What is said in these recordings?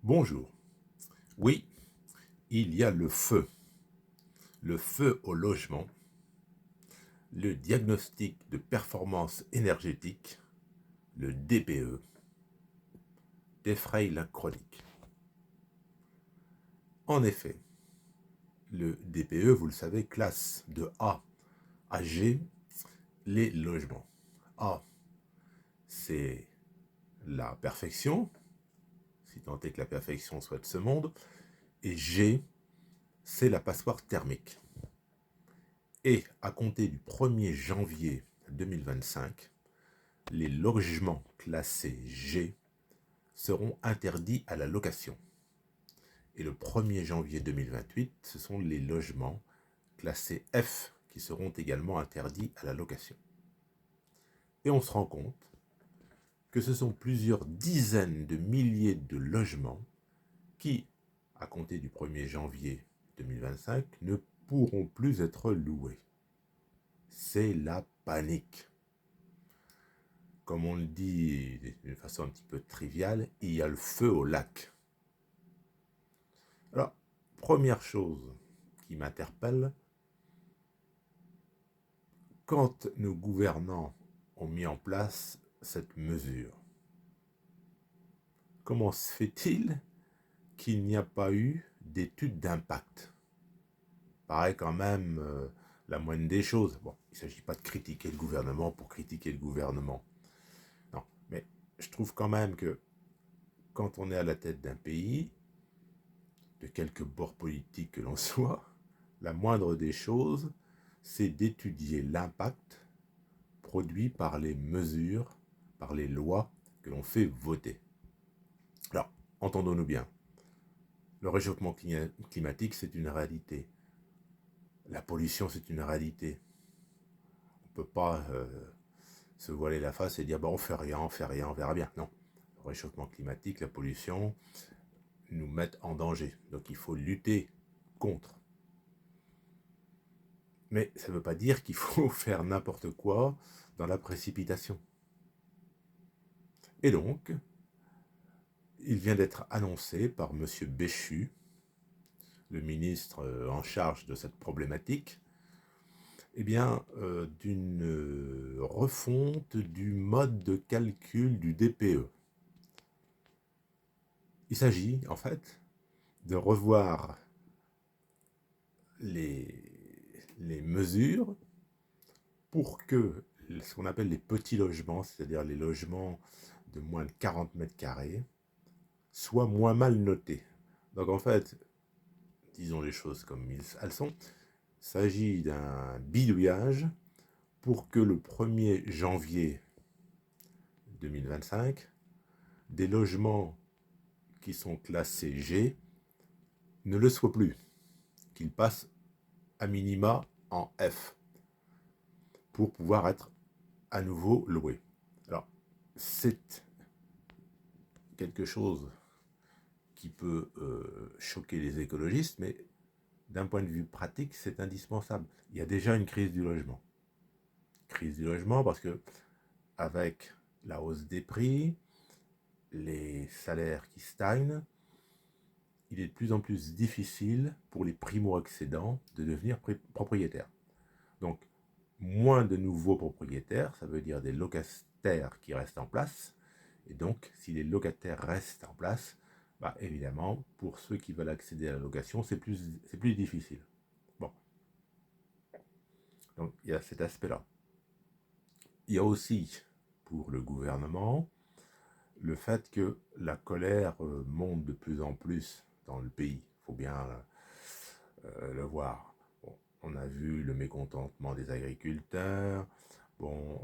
Bonjour. Oui, il y a le feu au logement, le diagnostic de performance énergétique, le DPE, défraye la chronique. En effet, le DPE, vous le savez, classe de A à G les logements. A, c'est la perfection, si tant est que la perfection soit de ce monde, et G, c'est la passoire thermique. Et à compter du 1er janvier 2025, les logements classés G seront interdits à la location. Et le 1er janvier 2028, ce sont les logements classés F qui seront également interdits à la location. Et on se rend compte que ce sont plusieurs dizaines de milliers de logements qui, à compter du 1er janvier 2025, ne pourront plus être loués. C'est la panique. Comme on le dit d'une façon un petit peu triviale, il y a le feu au lac. Alors, première chose qui m'interpelle, quand nos gouvernants ont mis en place cette mesure, comment se fait-il qu'il n'y a pas eu d'étude d'impact? Paraît quand même la moindre des choses. Bon, il ne s'agit pas de critiquer le gouvernement pour critiquer le gouvernement. Non, mais je trouve quand même que quand on est à la tête d'un pays, de quelque bord politique que l'on soit, la moindre des choses, c'est d'étudier l'impact produit par les mesures, par les lois que l'on fait voter. Alors, entendons-nous bien, le réchauffement climatique, c'est une réalité. La pollution, c'est une réalité. On ne peut pas se voiler la face et dire bon, on fait rien, on verra bien. Non. Le réchauffement climatique, la pollution nous mettent en danger. Donc il faut lutter contre. Mais ça ne veut pas dire qu'il faut faire n'importe quoi dans la précipitation. Et donc, il vient d'être annoncé par M. Béchu, le ministre en charge de cette problématique, eh bien, d'une refonte du mode de calcul du DPE. Il s'agit, en fait, de revoir les mesures pour que ce qu'on appelle les petits logements, c'est-à-dire les logements de moins de 40 mètres carrés, soient moins mal notés. Donc en fait, disons les choses comme elles sont, il s'agit d'un bidouillage pour que le 1er janvier 2025, des logements qui sont classés G ne le soient plus, qu'ils passent à minima en F pour pouvoir être à nouveau loués. Alors, c'est quelque chose qui peut choquer les écologistes, mais d'un point de vue pratique, c'est indispensable. Il y a déjà une crise du logement. Crise du logement parce que avec la hausse des prix, les salaires qui stagnent, il est de plus en plus difficile pour les primo-accédants de devenir propriétaires. Donc, moins de nouveaux propriétaires, ça veut dire des locataires qui restent en place. Et donc, si les locataires restent en place, bah, évidemment, pour ceux qui veulent accéder à la location, c'est plus difficile. Bon. Donc, il y a cet aspect-là. Il y a aussi, pour le gouvernement, le fait que la colère monte de plus en plus dans le pays. Il faut bien le voir. Bon, on a vu le mécontentement des agriculteurs. Bon,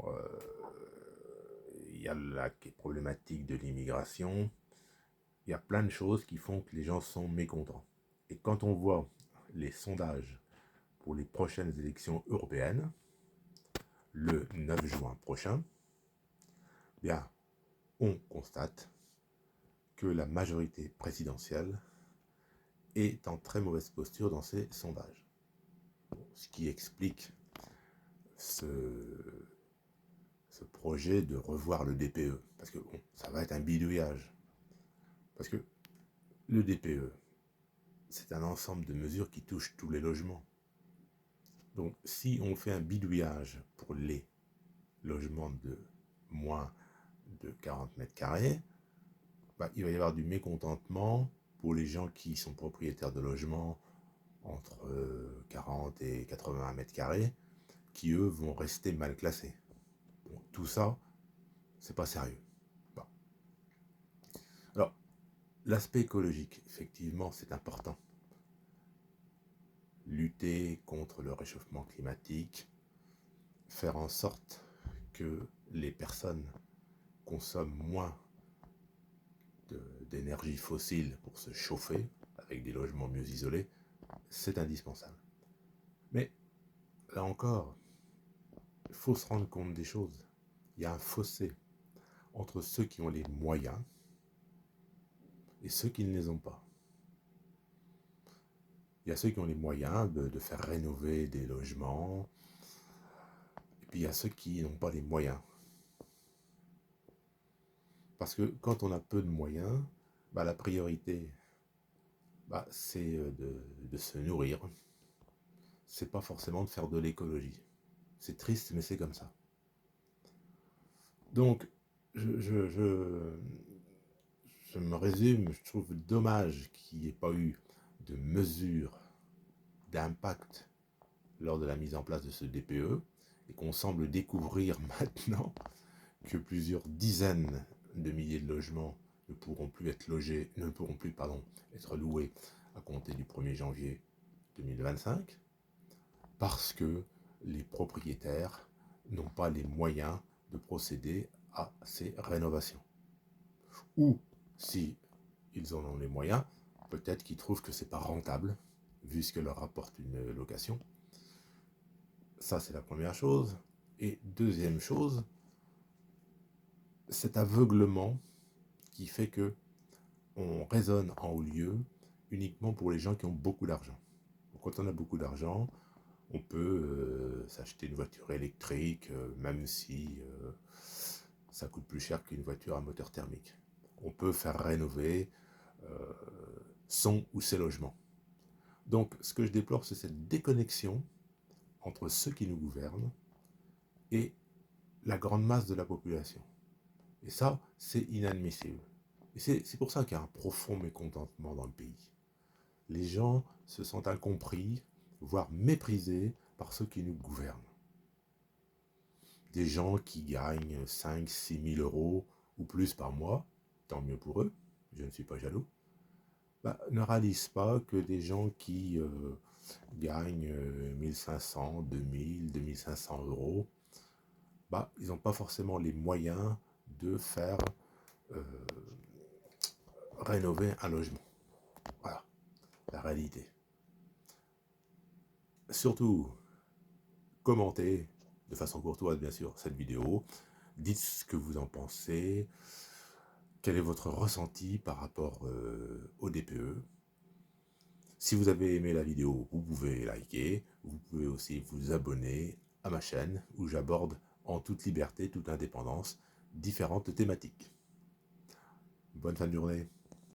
il y a la problématique de l'immigration. Il y a plein de choses qui font que les gens sont mécontents. Et quand on voit les sondages pour les prochaines élections européennes, le 9 juin prochain, bien, on constate que la majorité présidentielle est en très mauvaise posture dans ces sondages. Ce qui explique ce projet de revoir le DPE. Parce que bon, ça va être un bidouillage. Parce que Le DPE, c'est un ensemble de mesures qui touchent tous les logements. Donc, si on fait un bidouillage pour les logements de moins de 40 mètres carrés, il va y avoir du mécontentement pour les gens qui sont propriétaires de logements entre 40 et 80 mètres carrés, qui eux vont rester mal classés. Donc, tout ça, c'est pas sérieux. Bon. Alors, l'aspect écologique, effectivement, c'est important. Lutter contre le réchauffement climatique, faire en sorte que les personnes consomment moins d'énergie fossile pour se chauffer, avec des logements mieux isolés, c'est indispensable. Mais, là encore, il faut se rendre compte des choses. Il y a un fossé entre ceux qui ont les moyens et ceux qui ne les ont pas. Il y a ceux qui ont les moyens de faire rénover des logements, et puis il y a ceux qui n'ont pas les moyens. Parce que quand on a peu de moyens, la priorité, c'est de se nourrir. C'est pas forcément de faire de l'écologie. C'est triste, mais c'est comme ça. Donc, je me résume, je trouve dommage qu'il n'y ait pas eu de mesures d'impact lors de la mise en place de ce DPE, et qu'on semble découvrir maintenant que plusieurs dizaines de milliers de logements ne pourront plus être être loués à compter du 1er janvier 2025, parce que les propriétaires n'ont pas les moyens de procéder à ces rénovations. Ou, si ils en ont les moyens, peut-être qu'ils trouvent que c'est pas rentable, vu ce que leur rapporte une location. Ça, c'est la première chose. Et deuxième chose, cet aveuglement qui fait que on raisonne en haut lieu uniquement pour les gens qui ont beaucoup d'argent. Quand on a beaucoup d'argent, on peut s'acheter une voiture électrique, même si ça coûte plus cher qu'une voiture à moteur thermique. On peut faire rénover son ou ses logements. Donc, ce que je déplore, c'est cette déconnexion entre ceux qui nous gouvernent et la grande masse de la population. Et ça, c'est inadmissible. Et c'est pour ça qu'il y a un profond mécontentement dans le pays. Les gens se sentent incompris, voire méprisés par ceux qui nous gouvernent. Des gens qui gagnent 5-6 000 euros ou plus par mois, tant mieux pour eux, je ne suis pas jaloux, ne réalisent pas que des gens qui gagnent 1500, 2000, 2500 euros, ils n'ont pas forcément les moyens de faire rénover un logement. Voilà, la réalité. Surtout, commentez de façon courtoise, bien sûr, cette vidéo. Dites ce que vous en pensez. Quel est votre ressenti par rapport au DPE? Si vous avez aimé la vidéo, vous pouvez liker. Vous pouvez aussi vous abonner à ma chaîne où j'aborde en toute liberté, toute indépendance, différentes thématiques. Bonne fin de journée.